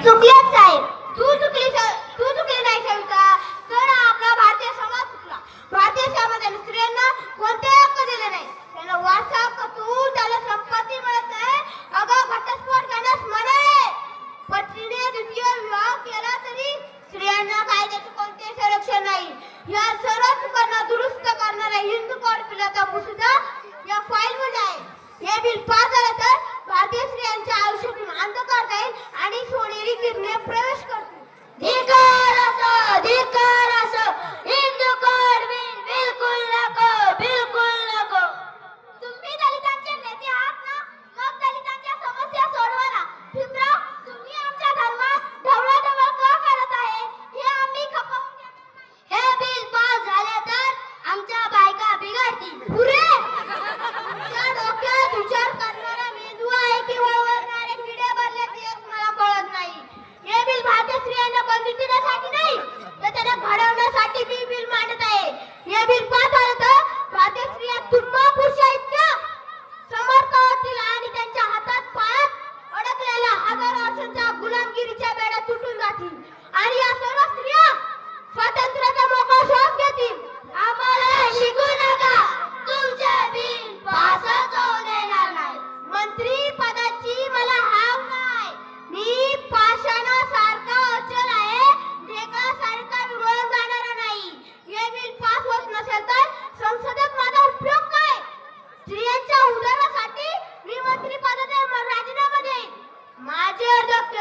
चुकलेच साहेब. तू चुकली नाही सविता, तर आपला भारतीय समाज चुकला. भारतीय समाजाने स्त्रियांना कोणते हक्क दिले नाही. त्यांना वारसा हक्क, तू त्याला संपत्ती मिळत नाही. अगं घटस्फोट करण्यास म्हणे, पत्नीने द्वितीय विवाह केला तरी स्त्रियांना कायद्याचे कोणते संरक्षण नाही. या सर्व चुकांना दुरुस्त करणारा हिंदू कॉर्पोरेशनचा मसुदा या फाईल मध्ये आहे. हे बिल पास झालं तर भारतीय स्त्रियांच्या आयुष्यातून अंधकार जाईल आणि सोनेरी किरणे प्रवेश करतील. धिक्कार असो, हिंदू कोड बिल बिलकुल नको, बिलकुल नको. तुम्ही दलितांचे नेते आहात ना, मग दलितांच्या समस्या सोडवा ना. फिक्रा, तुम्ही आमच्या धर्मात ढवळाढवळ का करत आहे हे आम्ही खपवून घेत नाही. हे बिल पास झाले तर आमच्या बायका बिघडतील. पुरे तुमच्या डोक्यात विचार करणारा मेंदू आहे की वळवणारे किडे भरले ते मला कळत नाही. हे बिल भारतीय स्त्रियांना बंदी देण्यासाठी नाही, तर त्यांना घडवण्यासाठी मी बिल मांडत आहे. हे बिल पास झालं तर भारतीय स्त्रिया तुम्हा पुरुषा इतक्या समर्थ होतील आणि त्यांच्या हातात पायात अडकलेल्या हजारो वर्षांच्या गुलामगिरीच्या बेड्या तुटून जातील आणि या सर्व स्त्रिया स्वातंत्र्याचा मोकळा श्वास घेतील. आम्हाला शिकू नका, तुमचे बिल पासच होऊ देणार नाही. मंत्री पदाची मला हाव नाही. मी पाषाणासारखा अचल आहे, ढेकळासारखा विरळून जाणार नाही. हे बिल पास होत नसेल तर संसदेत माझा उपयोग काय? स्त्रियांच्या उद्धारासाठी मी मंत्री पदाचा राजीनामा देईन. माझे अध्यक्ष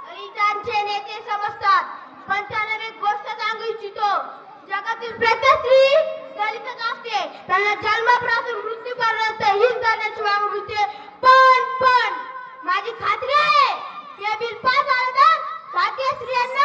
दलितांचे नेते समजतात, पण त्यांना एक गोष्ट सांगू इच्छितो. जगातील प्रत्येक स्त्री दलितच असते. त्यांना जन्मापासून मृत्यूपर्यंत हीच करण्याची वागणूक मिळते. पण माझी खात्री आहे, हे बिल पास झालं तर भारतीय स्त्रियांना